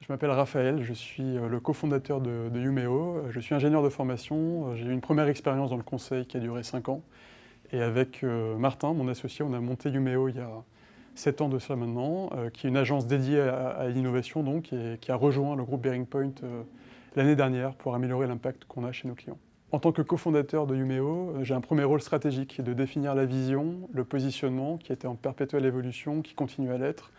Je m'appelle Raphaël, je suis le cofondateur de Youméo. Je suis ingénieur de formation. J'ai eu une première expérience dans le conseil qui a duré 5 ans. Et avec Martin, mon associé, on a monté Youméo il y a 7 ans de cela maintenant, qui est une agence dédiée à l'innovation donc, et qui a rejoint le groupe Bearing Point l'année dernière pour améliorer l'impact qu'on a chez nos clients. En tant que cofondateur de Youméo, j'ai un premier rôle stratégique de définir la vision, le positionnement qui était en perpétuelle évolution, qui continue à l'être,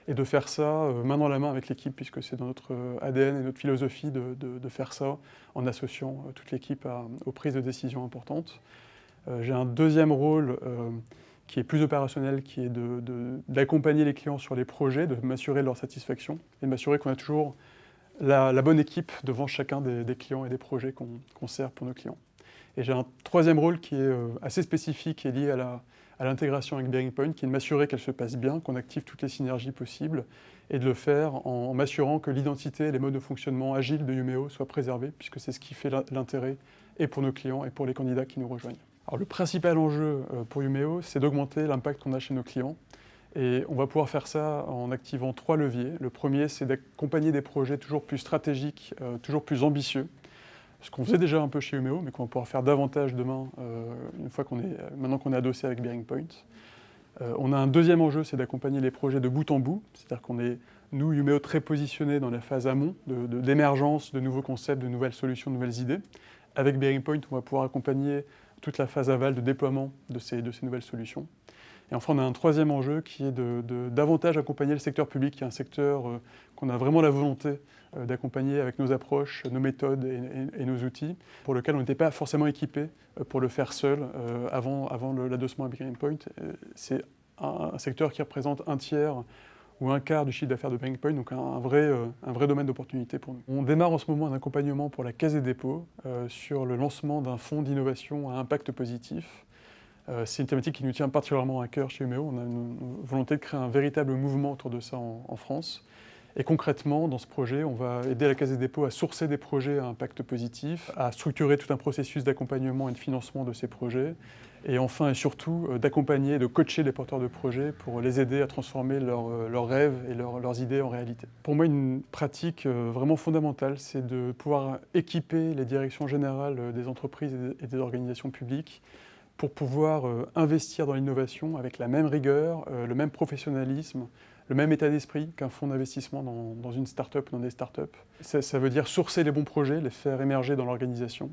et de faire ça main dans la main avec l'équipe, puisque c'est dans notre ADN et notre philosophie de faire ça en associant toute l'équipe aux prises de décision importantes. J'ai un deuxième rôle qui est plus opérationnel, qui est d'accompagner les clients sur les projets, de m'assurer de leur satisfaction et de m'assurer qu'on a toujours la bonne équipe devant chacun des clients et des projets qu'on sert pour nos clients. Et j'ai un troisième rôle qui est assez spécifique et lié à l'intégration avec Bearing Point, qui est de m'assurer qu'elle se passe bien, qu'on active toutes les synergies possibles, et de le faire en m'assurant que l'identité et les modes de fonctionnement agiles de Youméo soient préservés, puisque c'est ce qui fait l'intérêt et pour nos clients et pour les candidats qui nous rejoignent. Alors, le principal enjeu pour Youméo, c'est d'augmenter l'impact qu'on a chez nos clients. Et on va pouvoir faire ça en activant 3 leviers. Le premier, c'est d'accompagner des projets toujours plus stratégiques, toujours plus ambitieux. Ce qu'on faisait déjà un peu chez Youméo, mais qu'on va pouvoir faire davantage demain, maintenant qu'on est adossé avec Bearing Point. On a un deuxième enjeu, c'est d'accompagner les projets de bout en bout. C'est-à-dire qu'on est, nous, Youméo, très positionnés dans la phase amont d'émergence de nouveaux concepts, de nouvelles solutions, de nouvelles idées. Avec Bearing Point, on va pouvoir accompagner toute la phase aval de déploiement de ces nouvelles solutions. Et enfin, on a un troisième enjeu qui est de davantage accompagner le secteur public, qui est un secteur qu'on a vraiment la volonté d'accompagner avec nos approches, nos méthodes et nos outils, pour lequel on n'était pas forcément équipé pour le faire seul avant l'adossement à Bearing Point. C'est un secteur qui représente un tiers ou un quart du chiffre d'affaires de Bearing Point, donc un vrai domaine d'opportunité pour nous. On démarre en ce moment un accompagnement pour la Caisse des dépôts sur le lancement d'un fonds d'innovation à impact positif. C'est une thématique qui nous tient particulièrement à cœur chez Youméo. On a une volonté de créer un véritable mouvement autour de ça en France. Et concrètement, dans ce projet, on va aider la Caisse des dépôts à sourcer des projets à impact positif, à structurer tout un processus d'accompagnement et de financement de ces projets, et enfin et surtout d'accompagner et de coacher les porteurs de projets pour les aider à transformer leurs rêves et leurs idées en réalité. Pour moi, une pratique vraiment fondamentale, c'est de pouvoir équiper les directions générales des entreprises et des organisations publiques pour pouvoir investir dans l'innovation avec la même rigueur, le même professionnalisme, le même état d'esprit qu'un fonds d'investissement dans une start-up, dans des start-up. Ça veut dire sourcer les bons projets, les faire émerger dans l'organisation.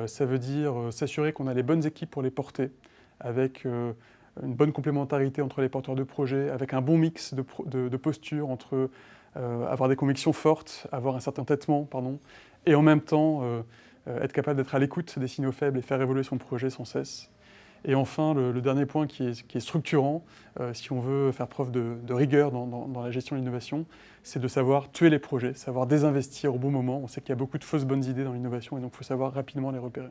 Ça veut dire s'assurer qu'on a les bonnes équipes pour les porter, avec une bonne complémentarité entre les porteurs de projets, avec un bon mix de postures entre avoir des convictions fortes, avoir un certain entêtement, et en même temps être capable d'être à l'écoute des signaux faibles et faire évoluer son projet sans cesse. Et enfin, le dernier point qui est structurant, si on veut faire preuve de rigueur dans la gestion de l'innovation, c'est de savoir tuer les projets, savoir désinvestir au bon moment. On sait qu'il y a beaucoup de fausses bonnes idées dans l'innovation et donc il faut savoir rapidement les repérer.